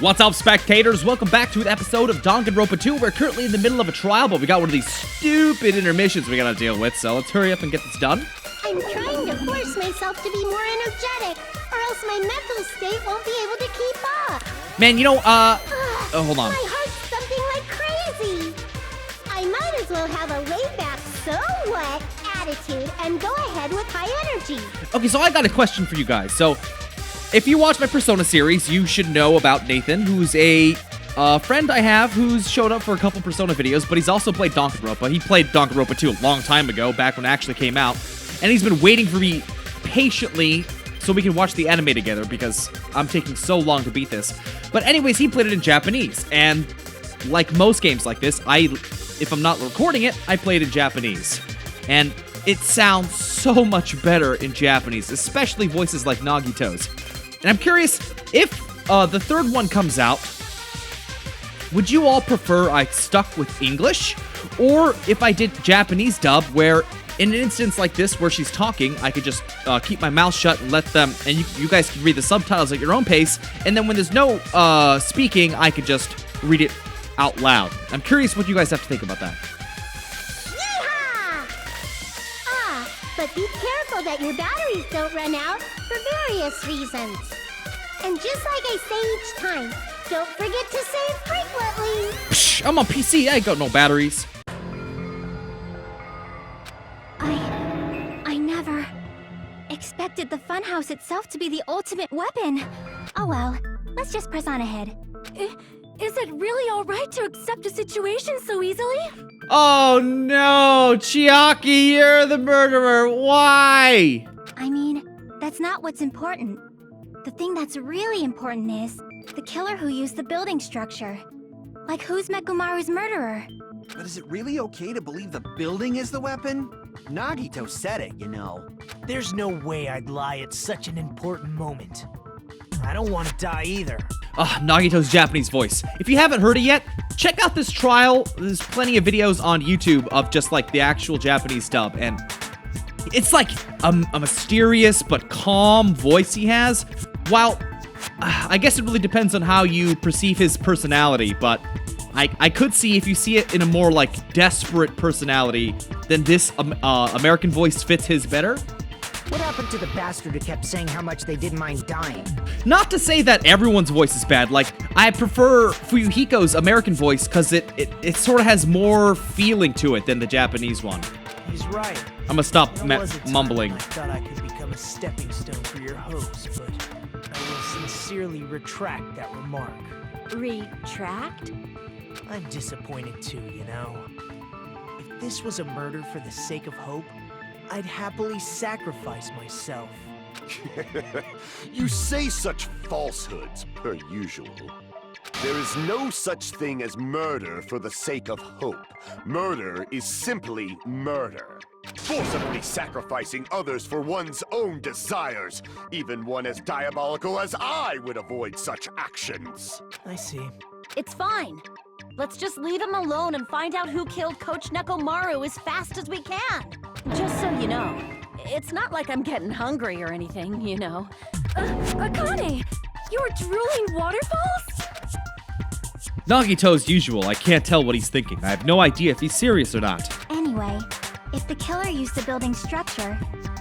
What's up, spectators? Welcome back to an episode of Danganronpa 2. We're currently in the middle of a trial, but we got one of these stupid intermissions we gotta deal with, so let's hurry up and get this done. I'm trying to force myself to be more energetic, or else my mental state won't be able to keep up. Man, hold on. My heart's thumping like crazy. I might as well have a laid-back, so what attitude and go ahead with high energy. Okay, so I got a question for you guys. So, if you watch my Persona series, you should know about Nathan, who's a friend I have who's showed up for a couple Persona videos, but he's also played Danganronpa. He played Danganronpa 2 a long time ago, back when it actually came out, and he's been waiting for me patiently so we can watch the anime together because I'm taking so long to beat this. But anyways, he played it in Japanese, and like most games like this, if I'm not recording it, I play it in Japanese. And it sounds so much better in Japanese, especially voices like Nagito's. And I'm curious, if the third one comes out, would you all prefer I stuck with English? Or if I did Japanese dub, where in an instance like this where she's talking, I could just keep my mouth shut and let them, and you guys can read the subtitles at your own pace, and then when there's no speaking, I could just read it out loud. I'm curious what you guys have to think about that. But be careful that your batteries don't run out for various reasons. And just like I say each time, don't forget to save frequently. Psh, I'm on PC, I ain't got no batteries. I never expected the funhouse itself to be the ultimate weapon. Oh well, let's just press on ahead. Is it really alright to accept a situation so easily? Oh no, Chiaki, you're the murderer. Why? I mean, that's not what's important. The thing that's really important is the killer who used the building structure. Like, who's Mekumaru's murderer? But is it really okay to believe the building is the weapon? Nagito said it, you know. There's no way I'd lie at such an important moment. I don't want to die either. Nagito's Japanese voice. If you haven't heard it yet, check out this trial. There's plenty of videos on YouTube of just like the actual Japanese dub, and it's like a mysterious but calm voice he has. While I guess it really depends on how you perceive his personality, but I could see if you see it in a more like desperate personality, then this American voice fits his better. What happened to the bastard who kept saying how much they didn't mind dying? Not to say that everyone's voice is bad. Like, I prefer Fuyuhiko's American voice because it sort of has more feeling to it than the Japanese one. He's right. I'm gonna stop mumbling. I thought I could become a stepping stone for your hopes, but I will sincerely retract that remark. Retract? I'm disappointed too, you know. If this was a murder for the sake of hope, I'd happily sacrifice myself. You say such falsehoods, per usual. There is no such thing as murder for the sake of hope. Murder is simply murder. Forcibly sacrificing others for one's own desires. Even one as diabolical as I would avoid such actions. I see. It's fine. Let's just leave him alone and find out who killed Coach Nekomaru as fast as we can. Just so you know, it's not like I'm getting hungry or anything, you know. Akane! You're drooling waterfalls? Nagito's usual. I can't tell what he's thinking. I have no idea if he's serious or not. Anyway, if the killer used the building structure,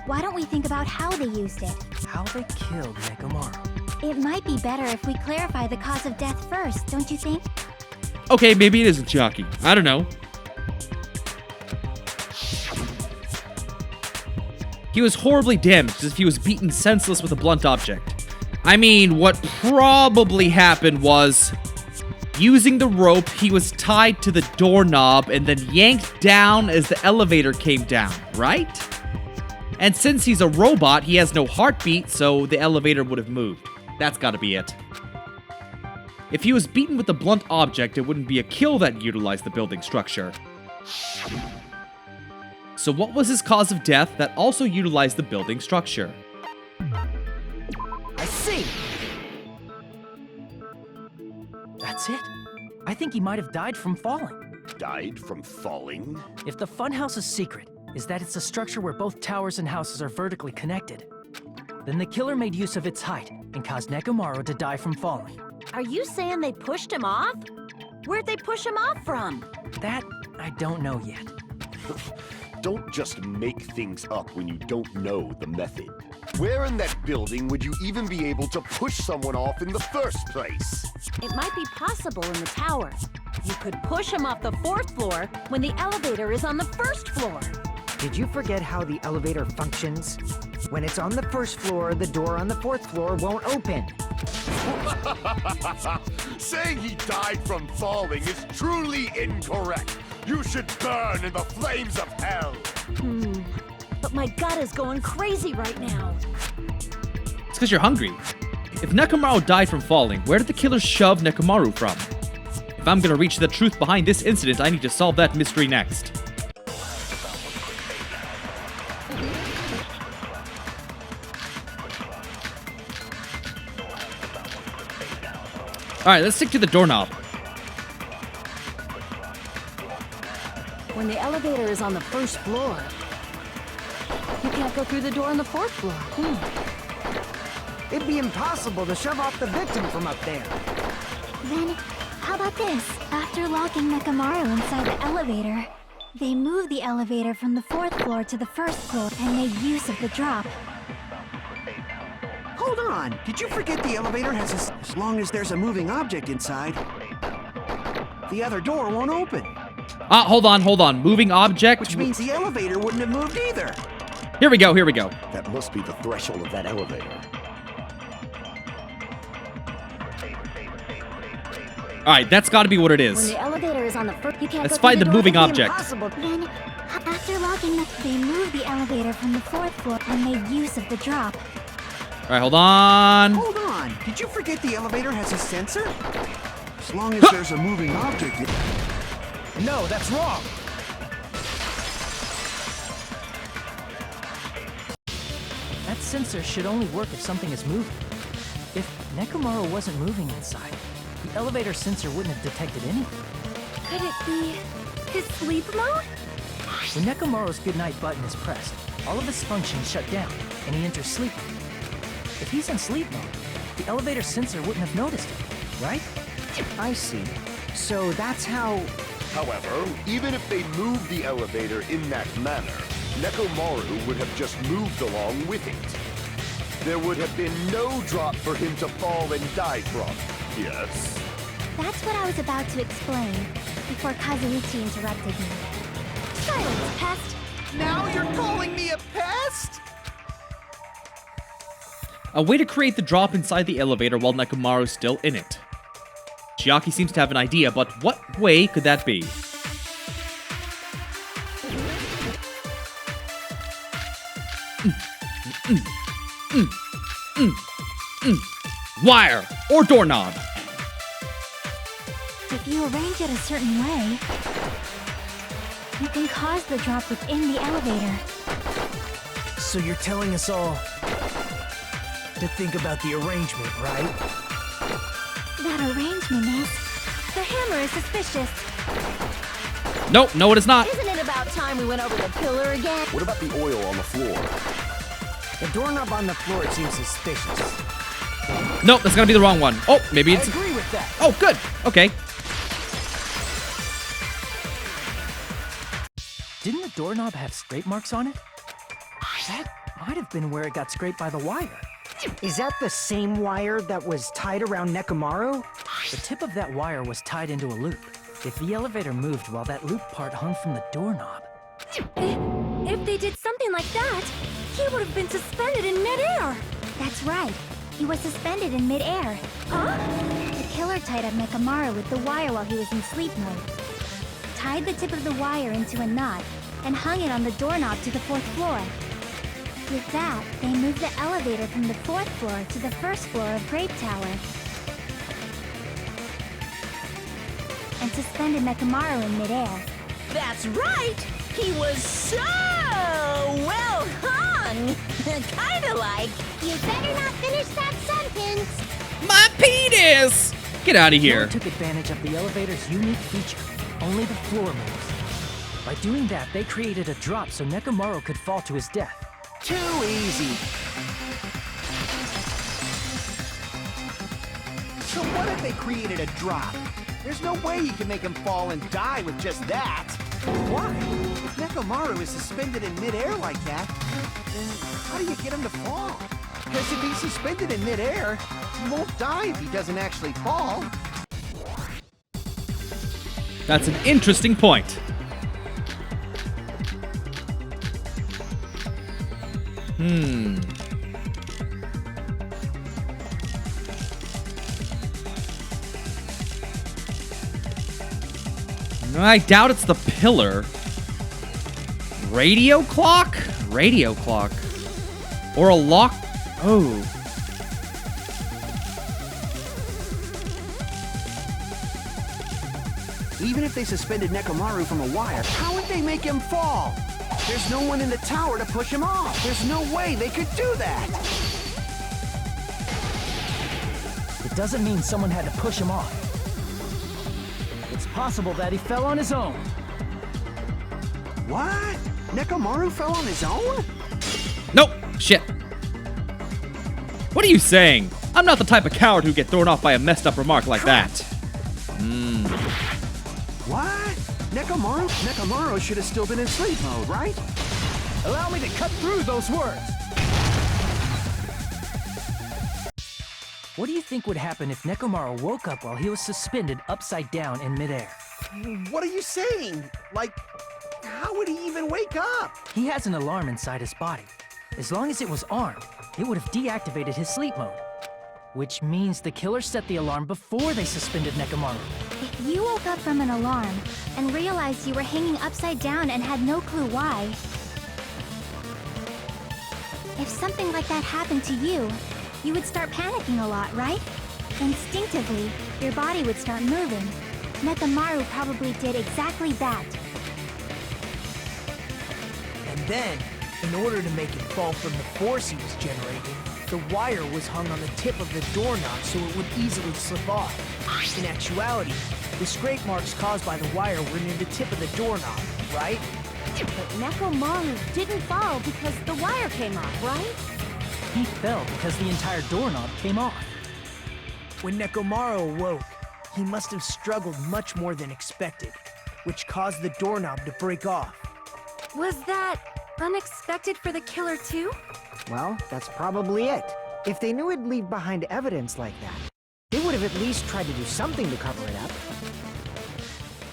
why don't we think about how they used it? How they killed Nekomaru. It might be better if we clarify the cause of death first, don't you think? Okay, maybe it isn't Chiaki. I don't know. He was horribly damaged as if he was beaten senseless with a blunt object. I mean, what probably happened was, using the rope, he was tied to the doorknob and then yanked down as the elevator came down, right? And since he's a robot, he has no heartbeat, so the elevator would have moved. That's gotta be it. If he was beaten with a blunt object, it wouldn't be a kill that utilized the building structure. So what was his cause of death that also utilized the building structure? I see! That's it? I think he might have died from falling. Died from falling? If the funhouse's secret is that it's a structure where both towers and houses are vertically connected, then the killer made use of its height and caused Nekomaru to die from falling. Are you saying they pushed him off? Where'd they push him off from? That, I don't know yet. Don't just make things up when you don't know the method. Where in that building would you even be able to push someone off in the first place? It might be possible in the tower. You could push him off the 4th floor when the elevator is on the 1st floor. Did you forget how the elevator functions? When it's on the 1st floor, the door on the 4th floor won't open. Saying he died from falling is truly incorrect. You should burn in the flames of hell. But my gut is going crazy right now. It's because you're hungry. If Nekomaru died from falling, where did the killer shove Nekomaru from? If I'm gonna reach the truth behind this incident, I need to solve that mystery next. Alright, let's stick to the doorknob. When the elevator is on the 1st floor, you can't go through the door on the 4th floor. It'd be impossible to shove off the victim from up there. Then, how about this? After locking Nekomaru inside the elevator, they moved the elevator from the 4th floor to the 1st floor and made use of the drop. Hold on. Did you forget the elevator has as long as there's a moving object inside, the other door won't open. Hold on. Moving object. Which means the elevator wouldn't have moved either. Here we go. That must be the threshold of that elevator. Alright, that's gotta be what it When is. the elevator is on the 1st, you can't Let's go through find the door. moving It'd be object. impossible. Then, after locking they moved the elevator from the 4th floor and made use of the drop. Alright, hold on. Hold on. Did you forget the elevator has a sensor? As long as there's a moving object. No, that's wrong! That sensor should only work if something is moving. If Nekomaru wasn't moving inside, the elevator sensor wouldn't have detected anything. Could it be his sleep mode? When Nekomaru's goodnight button is pressed, all of his functions shut down, and he enters sleep mode. If he's in sleep mode, the elevator sensor wouldn't have noticed it, right? I see. So that's how... However, even if they moved the elevator in that manner, Nekomaru would have just moved along with it. There would have been no drop for him to fall and die from. Yes? That's what I was about to explain before Kazuichi interrupted me. Silence, pest! Now you're calling me a pest? A way to create the drop inside the elevator while Nekomaru's still in it. Chiaki seems to have an idea, but what way could that be? Wire or doorknob. If you arrange it a certain way, you can cause the drop within the elevator. So you're telling us all to think about the arrangement, right? That arrangement is... The hammer is suspicious. Nope, no it is not. Isn't it about time we went over the pillar again? What about the oil on the floor? The doorknob on the floor seems suspicious. Nope, that's gotta be the wrong one. Oh, maybe I it's... agree with that. Oh, good. Okay. Didn't the doorknob have scrape marks on it? That might have been where it got scraped by the wire. Is that the same wire that was tied around Nekomaru? The tip of that wire was tied into a loop. If the elevator moved while that loop part hung from the doorknob... If they did something like that, he would have been suspended in midair. That's right. He was suspended in midair. Huh? The killer tied up Nekomaru with the wire while he was in sleep mode. Tied the tip of the wire into a knot and hung it on the doorknob to the 4th floor. With that, they moved the elevator from the 4th floor to the 1st floor of Grape Tower. And suspended Nekomaru in midair. That's right! He was so well hung! Kinda like... You better not finish that sentence. My penis! Get out of here. Killer took advantage of the elevator's unique feature. Only the floor moves. By doing that, they created a drop so Nekomaru could fall to his death. Too easy. So what if they created a drop? There's no way you can make him fall and die with just that. Why? If Nekomaru is suspended in midair like that, then how do you get him to fall? Because if he's suspended in midair, he won't die if he doesn't actually fall. That's an interesting point. I doubt it's the pillar. Radio clock? Radio clock. Or a lock? Oh. Even if they suspended Nekomaru from a wire, how would they make him fall? There's no one in the tower to push him off. There's no way they could do that. It doesn't mean someone had to push him off. It's possible that he fell on his own. What? Nekomaru fell on his own? Nope. Shit. What are you saying? I'm not the type of coward who get thrown off by a messed up remark like that. What? Nekomaru should have still been in sleep mode, right? Allow me to cut through those words. What do you think would happen if Nekomaru woke up while he was suspended upside down in midair? What are you saying? Like, how would he even wake up? He has an alarm inside his body. As long as it was armed, it would have deactivated his sleep mode. Which means the killer set the alarm before they suspended Nekomaru. If you woke up from an alarm and realized you were hanging upside down and had no clue why, if something like that happened to you, you would start panicking a lot, right? Instinctively, your body would start moving. Nekomaru probably did exactly that. And then, in order to make him fall from the force he was generating, the wire was hung on the tip of the doorknob so it would easily slip off. In actuality, the scrape marks caused by the wire were near the tip of the doorknob, right? But Nekomaru didn't fall because the wire came off, right? He fell because the entire doorknob came off. When Nekomaru awoke, he must have struggled much more than expected, which caused the doorknob to break off. Was that unexpected for the killer too? Well, that's probably it. If they knew it'd leave behind evidence like that, they would have at least tried to do something to cover it up.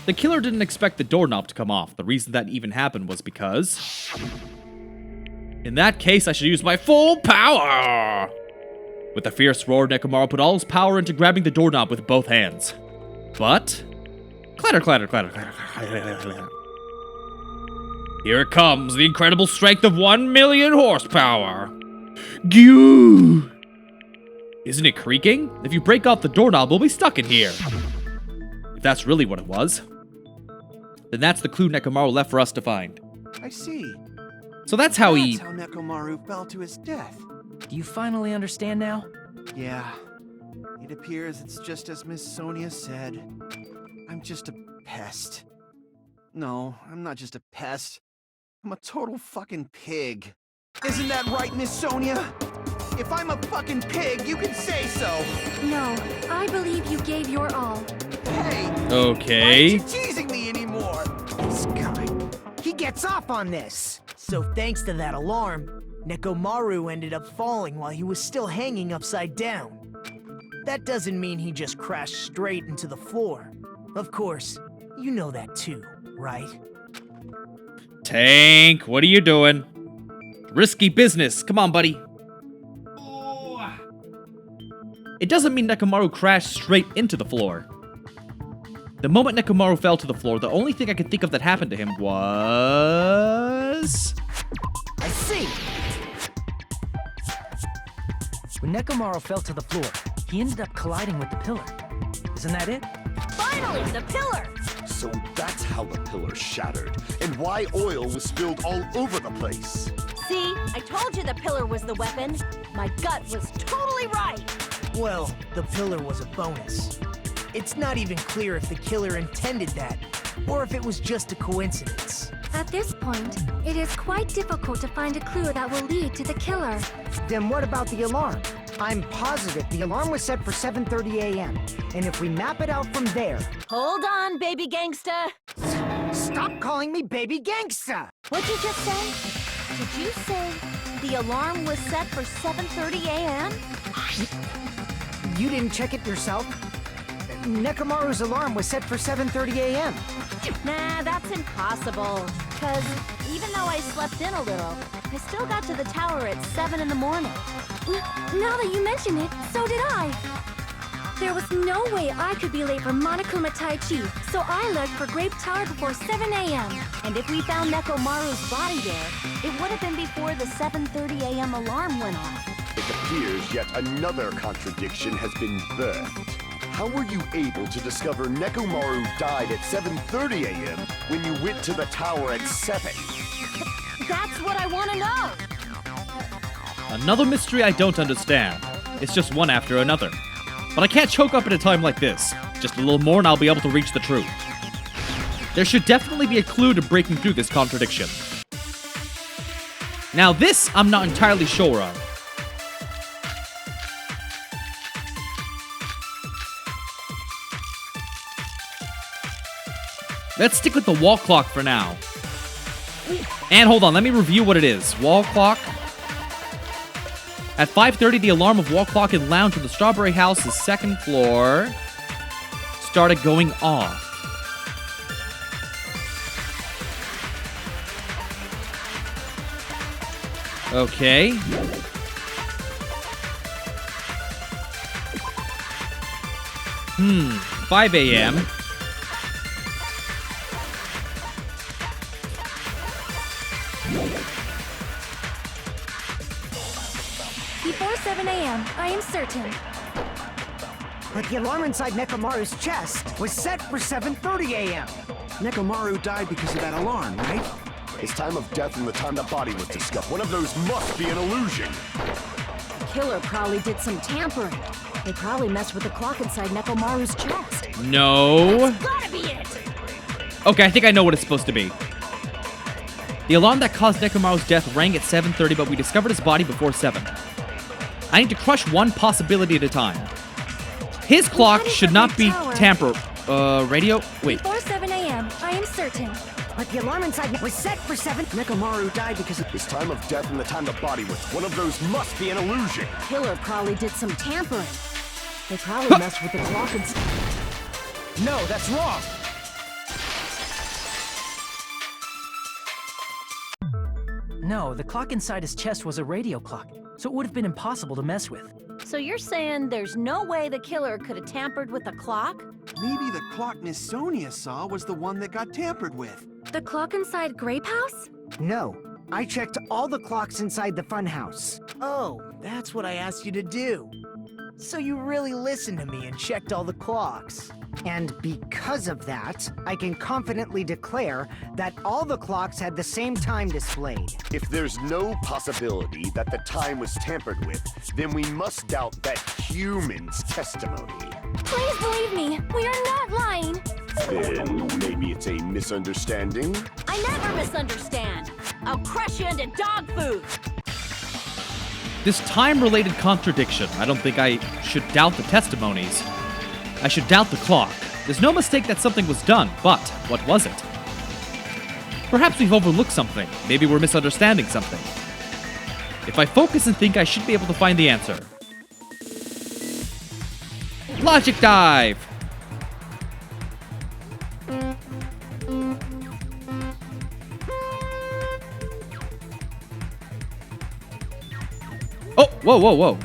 The killer didn't expect the doorknob to come off. The reason that even happened was because... in that case, I should use my full power! With a fierce roar, Nekomaru put all his power into grabbing the doorknob with both hands. But... clatter, clatter, clatter, clatter, clatter, clatter. Here it comes, the incredible strength of 1 million horsepower. Goo! Isn't it creaking? If you break off the doorknob, we'll be stuck in here. If that's really what it was, then that's the clue Nekomaru left for us to find. I see. So that's how That's how Nekomaru fell to his death. Do you finally understand now? Yeah. It appears it's just as Miss Sonia said. I'm just a pest. No, I'm not just a pest. I'm a total fucking pig. Isn't that right, Miss Sonia? If I'm a fucking pig, you can say so. No, I believe you gave your all. Hey! Okay. Why aren't you teasing me anymore? This guy, he gets off on this. So thanks to that alarm, Nekomaru ended up falling while he was still hanging upside down. That doesn't mean he just crashed straight into the floor. Of course, you know that too, right? Tank, what are you doing? Risky business. Come on, buddy. It doesn't mean Nekomaru crashed straight into the floor. The moment Nekomaru fell to the floor, the only thing I could think of that happened to him was... I see! When Nekomaru fell to the floor, he ended up colliding with the pillar. Isn't that it? Finally, the pillar! So that's how the pillar shattered, and why oil was spilled all over the place. See, I told you the pillar was the weapon. My gut was totally right. Well, the pillar was a bonus. It's not even clear if the killer intended that, or if it was just a coincidence. At this point, it is quite difficult to find a clue that will lead to the killer. Then what about the alarm? I'm positive the alarm was set for 7:30 a.m. And if we map it out from there... Hold on, baby gangsta. Stop calling me baby gangsta! What'd you just say? Did you say the alarm was set for 7:30 a.m.? You didn't check it yourself? Nekomaru's alarm was set for 7:30 a.m. Nah, that's impossible. Because even though I slept in a little, I still got to the tower at 7 in the morning. Now that you mention it, so did I. There was no way I could be late for Monokuma Tai Chi, so I left for Grape Tower before 7 a.m. And if we found Nekomaru's body there, it would have been before the 7:30 a.m. alarm went off. It appears yet another contradiction has been birthed. How were you able to discover Nekomaru died at 7:30 a.m. when you went to the tower at 7? That's what I want to know! Another mystery I don't understand. It's just one after another. But I can't choke up at a time like this. Just a little more and I'll be able to reach the truth. There should definitely be a clue to breaking through this contradiction. Now this, I'm not entirely sure of. Let's stick with the wall clock for now. And hold on, let me review what it is. Wall clock. At 5:30, the alarm of wall clock and lounge in the Strawberry House's second floor started going off. Okay. 5 a.m. Before 7 a.m., I am certain. But the alarm inside Nekomaru's chest was set for 7:30 a.m. Nekomaru died because of that alarm, right? His time of death and the time the body was discovered. One of those must be an illusion. The killer probably did some tampering. They probably messed with the clock inside Nekomaru's chest. No. That's gotta be it! Okay, I think I know what it's supposed to be. The alarm that caused Nekomaru's death rang at 7:30, but we discovered his body before 7. I need to crush one possibility at a time. His clock should not be tampered. Radio? Wait. Before 7 a.m., I am certain. But the alarm inside was set for 7. Nekomaru died because of His time of death and the time the body was. One of those must be an illusion. The killer probably did some tampering. They probably messed with the clock and... No, that's wrong. No, the clock inside his chest was a radio clock, so it would have been impossible to mess with. So you're saying there's no way the killer could have tampered with the clock? maybe the clock Miss Sonia saw was the one that got tampered with. The clock inside Grape House? No, I checked all the clocks inside the funhouse. Oh, that's what I asked you to do. So you really listened to me and checked all the clocks. And because of that, I can confidently declare that all the clocks had the same time displayed. If there's no possibility that the time was tampered with, then we must doubt that human's testimony. Please believe me, we are not lying. Then maybe it's a misunderstanding? I never misunderstand. I'll crush you into dog food. This time-related contradiction. I don't think I should doubt the testimonies. I should doubt the clock. There's no mistake that something was done, but what was it? Perhaps we've overlooked something. Maybe we're misunderstanding something. If I focus and think, I should be able to find the answer. Logic dive! Oh, whoa, whoa, whoa.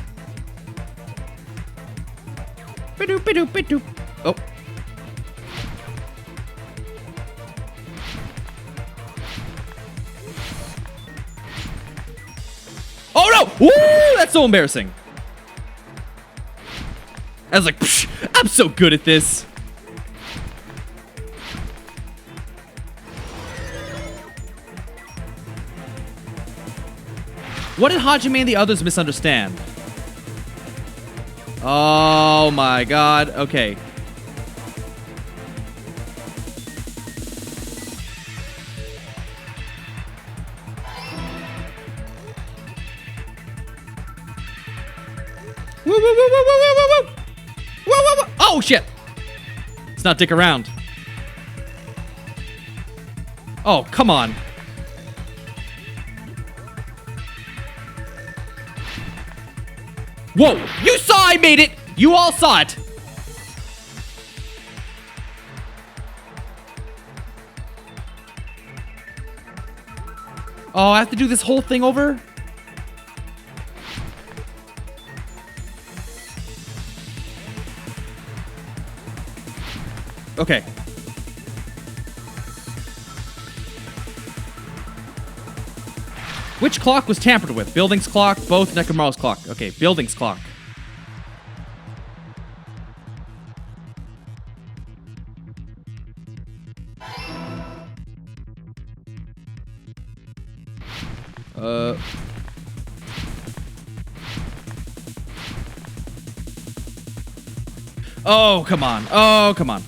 Bidoop, bidoop, bidoop. Oh. Oh no! Woo! That's so embarrassing. I was like, psh, I'm so good at this. What did Hajime and the others misunderstand? Oh my god. Okay. Oh, shit! Let's not dick around. Oh, come on. Whoa! You saw I made it! You all saw it! Oh, I have to do this whole thing over? Okay. Which clock was tampered with? Building's clock, both Nekomaru's clock. Okay, building's clock. Oh, come on. Oh, come on.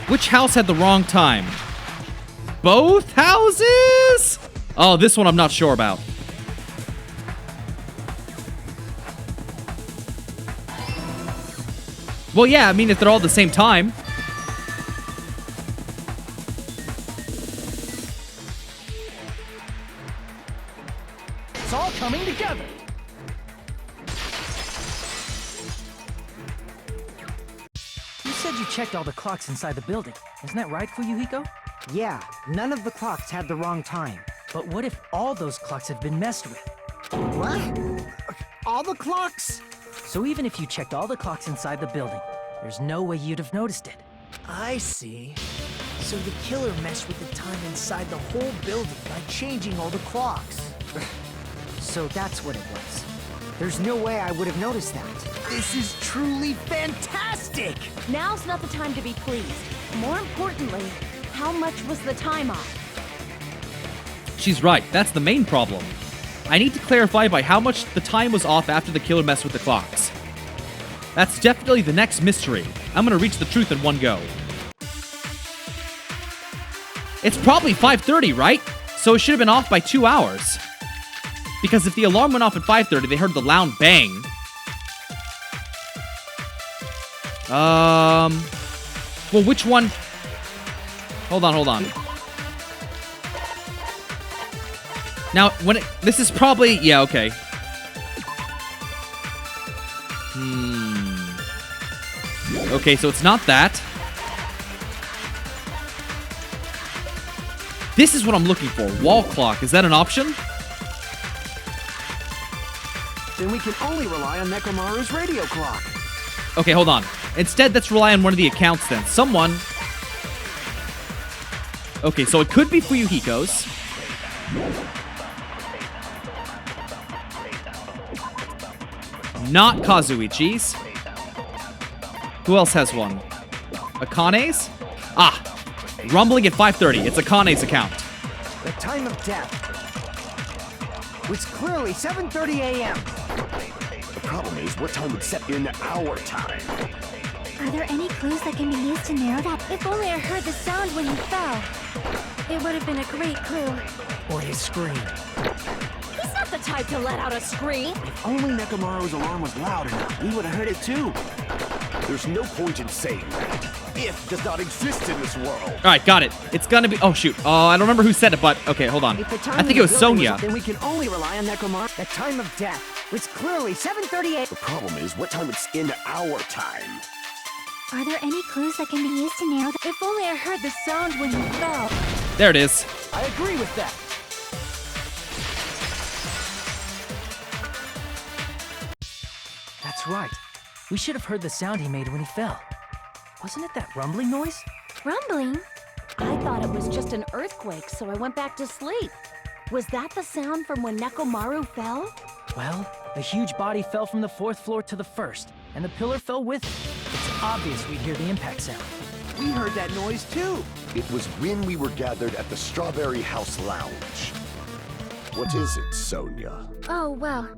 Which house had the wrong time? Both houses? Oh, this one I'm not sure about. Well, yeah, I mean, if they're all at the same time. It's all coming together. You said you checked all the clocks inside the building. Isn't that right, Fuyuhiko? Yeah, none of the clocks had the wrong time. But what if all those clocks have been messed with? What? All the clocks? So even if you checked all the clocks inside the building, there's no way you'd have noticed it. I see. So the killer messed with the time inside the whole building by changing all the clocks. So that's what it was. There's no way I would have noticed that. This is truly fantastic! Now's not the time to be pleased. More importantly, how much was the time off? She's right. That's the main problem. I need to clarify by how much the time was off after the killer messed with the clocks. That's definitely the next mystery. I'm gonna reach the truth in one go. It's probably 5:30, right? So it should have been off by 2 hours. Because if the alarm went off at 5:30, they heard the loud bang. Well, which one? Hold on. Now, this is probably, yeah, okay. Okay, so it's not that. This is what I'm looking for. Wall clock. Is that an option? Then we can only rely on Nekomaru's radio clock. Okay, hold on. Instead, let's rely on one of the accounts then. Someone... Okay, so it could be Fuyuhiko's. Not Kazuichi's. Who else has one? Akane's? Ah! Rumbling at 5:30. It's Akane's account. The time of death was clearly 7:30 a.m. The problem is, what time would set in our time? Are there any clues that can be used to narrow that? If only I heard the sound when he fell. It would have been a great clue. Or his scream. He's not the type to let out a scream. If only Nekomaru's alarm was loud enough, we would have heard it too. There's no point in saying that. If does not exist in this world. Alright, got it. It's gonna be... Oh, shoot. I don't remember who said it, but... Okay, hold on. If the time I think it was Sonia. Then we can only rely on Nekomaru. The time of death was clearly 7:30 a.m. The problem is, what time it's in our time? Are there any clues that can be used to narrow that? If only I heard the sound when he fell. There it is. I agree with that. That's right. We should have heard the sound he made when he fell. Wasn't it that rumbling noise? Rumbling? I thought it was just an earthquake, so I went back to sleep. Was that the sound from when Nekomaru fell? Well, a huge body fell from the 4th floor to the 1st, and the pillar fell with it. It's obvious we'd hear the impact sound. We heard that noise too. It was when we were gathered at the Strawberry House Lounge. What is it, Sonia? Oh, well.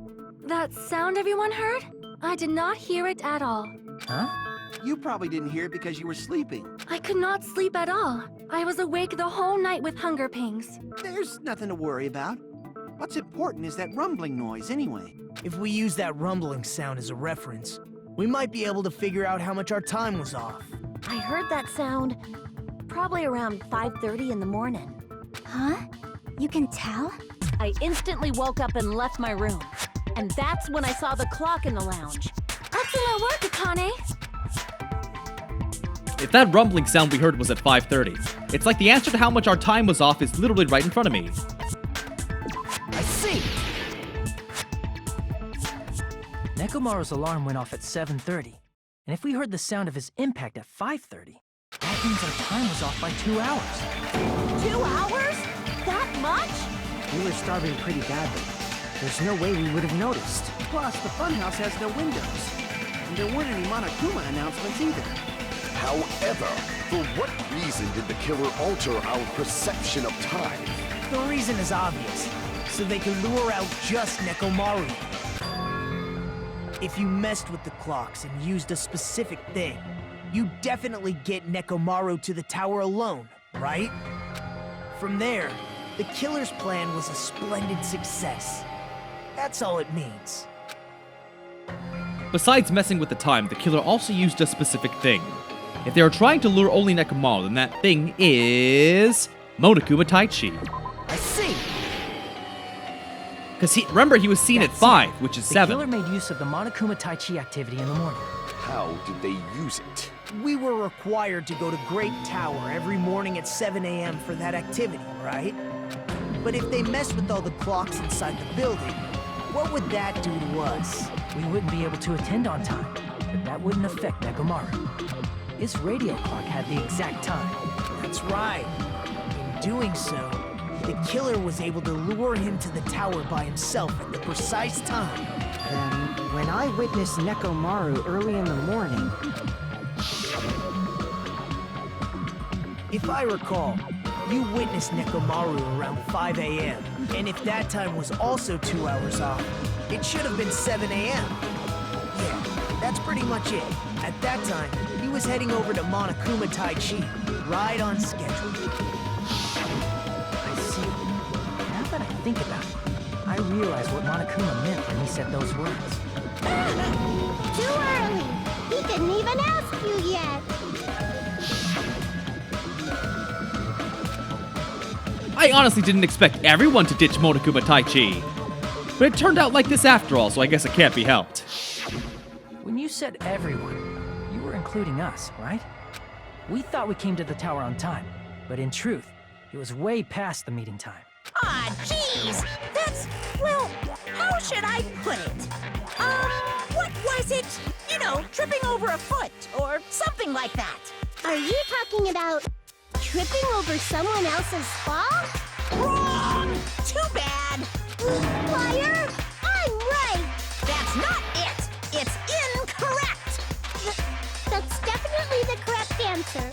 That sound everyone heard? I did not hear it at all. Huh? You probably didn't hear it because you were sleeping. I could not sleep at all. I was awake the whole night with hunger pangs. There's nothing to worry about. What's important is that rumbling noise anyway. If we use that rumbling sound as a reference, we might be able to figure out how much our time was off. I heard that sound probably around 5:30 in the morning. Huh? You can tell? I instantly woke up and left my room. And that's when I saw the clock in the lounge. Excellent work, Akane! If that rumbling sound we heard was at 5:30, it's like the answer to how much our time was off is literally right in front of me. I see! Nekomaru's alarm went off at 7:30, and if we heard the sound of his impact at 5:30, that means our time was off by 2 hours. 2 hours? That much? We were starving pretty badly. There's no way we would have noticed. Plus, the funhouse has no windows. And there weren't any Monokuma announcements either. However, for what reason did the killer alter our perception of time? The reason is obvious. So they can lure out just Nekomaru. If you messed with the clocks and used a specific thing, you definitely get Nekomaru to the tower alone, right? From there, the killer's plan was a splendid success. That's all it means. Besides messing with the time, the killer also used a specific thing. If they are trying to lure only Nekomaru, then that thing is Monokuma Taichi. I see! Because remember, he was seen at 5, which is 7. The killer made use of the Monokuma Taichi activity in the morning. How did they use it? We were required to go to Great Tower every morning at 7 a.m. for that activity, right? But if they messed with all the clocks inside the building, what would that do to us? We wouldn't be able to attend on time, but that wouldn't affect Nekomaru. His radio clock had the exact time. That's right. In doing so, the killer was able to lure him to the tower by himself at the precise time. Then, when I witnessed Nekomaru early in the morning... If I recall, you witnessed Nekomaru around 5 a.m. And if that time was also 2 hours off, it should have been 7 a.m. Yeah, that's pretty much it. At that time, he was heading over to Monokuma Taichi, right on schedule. I see. Now that I think about it, I realize what Monokuma meant when he said those words. Too early! He didn't even ask you yet! I honestly didn't expect everyone to ditch Monokuma Taichi. But it turned out like this after all, so I guess it can't be helped. When you said everyone, you were including us, right? We thought we came to the tower on time, but in truth, it was way past the meeting time. Ah, jeez! That's, well, how should I put it? What was it? You know, tripping over a foot, or something like that. Are you talking about tripping over someone else's fall? Wrong! Too bad! Liar! I'm right! That's not it! It's incorrect! That's definitely the correct answer.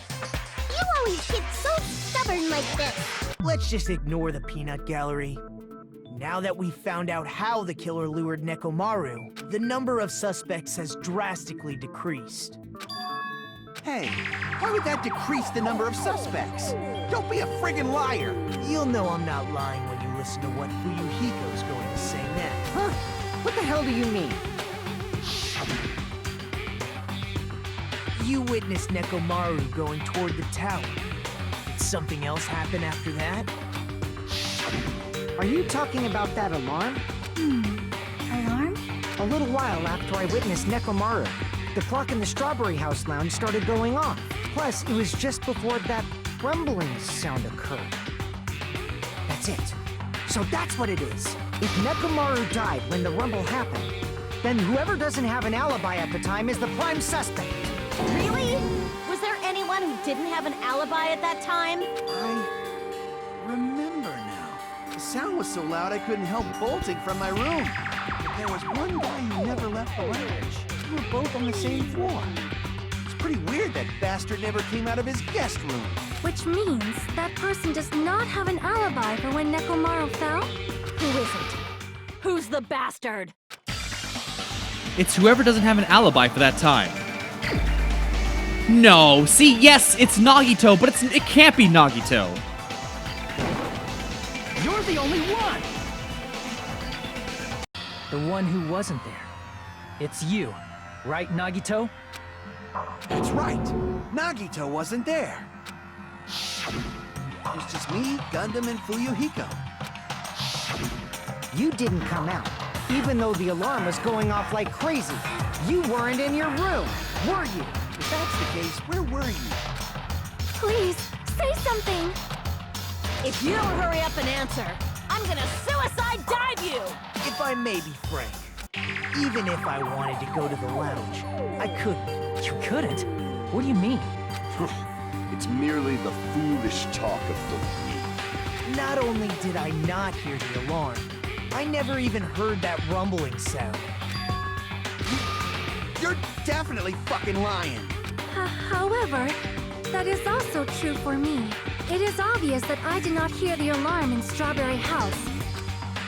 You always get so stubborn like this. Let's just ignore the peanut gallery. Now that we've found out how the killer lured Nekomaru, the number of suspects has drastically decreased. Hey, why would that decrease the number of suspects? Don't be a friggin' liar! You'll know I'm not lying when you listen to what Fuyuhiko's going to say next. Huh? What the hell do you mean? You witnessed Nekomaru going toward the tower. Did something else happen after that? Are you talking about that alarm? Alarm? A little while after I witnessed Nekomaru, the clock in the Strawberry House lounge started going off. Plus, it was just before that rumbling sound occurred. That's it. So that's what it is. If Nekomaru died when the rumble happened, then whoever doesn't have an alibi at the time is the prime suspect. Really? Was there anyone who didn't have an alibi at that time? I remember now. The sound was so loud I couldn't help bolting from my room. But there was one guy who never left the lounge. We were both on the same floor. It's pretty weird that bastard never came out of his guest room. Which means that person does not have an alibi for when Nekomaru fell? Who is it? Who's the bastard? It's whoever doesn't have an alibi for that time. No, see, yes, it's Nagito, but it can't be Nagito. You're the only one! The one who wasn't there. It's you, right, Nagito? That's right. Nagito wasn't there. It was just me, Gundam, and Fuyuhiko. You didn't come out, even though the alarm was going off like crazy. You weren't in your room, were you? If that's the case, where were you? Please, say something. If you don't hurry up and answer, I'm gonna suicide dive you! If I may be frank, even if I wanted to go to the lounge, I couldn't. You couldn't? What do you mean? It's merely the foolish talk of the weak. Not only did I not hear the alarm, I never even heard that rumbling sound. You're definitely fucking lying. However, that is also true for me. It is obvious that I did not hear the alarm in Strawberry House.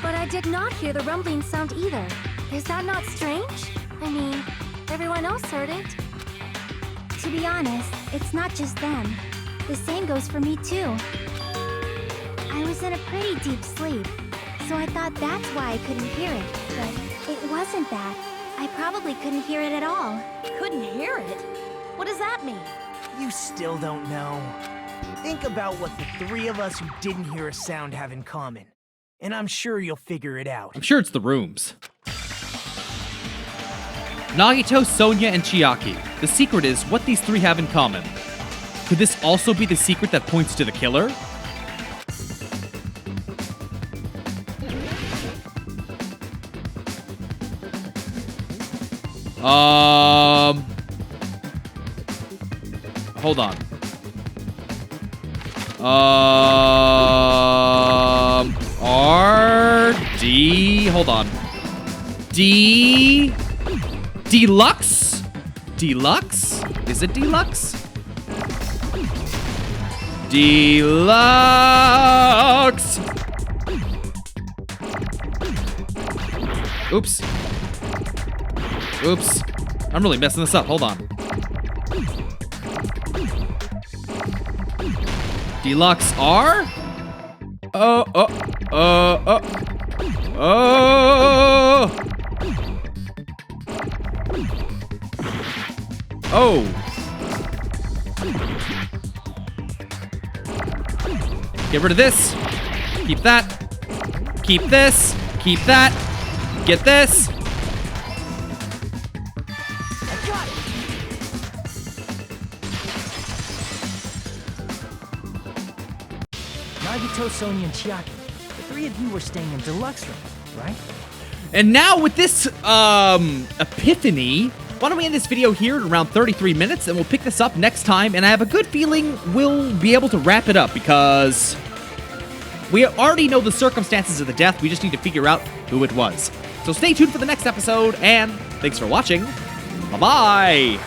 But I did not hear the rumbling sound either. Is that not strange? I mean, everyone else heard it. To be honest, it's not just them. The same goes for me too. I was in a pretty deep sleep, so I thought that's why I couldn't hear it. But it wasn't that. I probably couldn't hear it at all. Couldn't hear it? What does that mean? You still don't know. Think about what the three of us who didn't hear a sound have in common, and I'm sure you'll figure it out. I'm sure it's the rooms. Nagito, Sonia, and Chiaki. The secret is what these three have in common. Could this also be the secret that points to the killer? Hold on. R-D... Hold on. Deluxe? Deluxe? Is it Deluxe? Deluxe! Oops. Oops. I'm really messing this up. Hold on. Deluxe R? Oh. Get rid of this. Keep that. Keep this. Keep that. Get this. I got it! Nagito, Sonia, and Chiaki. The three of you were staying in Deluxe Room, right? And now with this, epiphany, why don't we end this video here at around 33 minutes, and we'll pick this up next time, and I have a good feeling we'll be able to wrap it up, because we already know the circumstances of the death, we just need to figure out who it was. So stay tuned for the next episode, and thanks for watching. Bye-bye!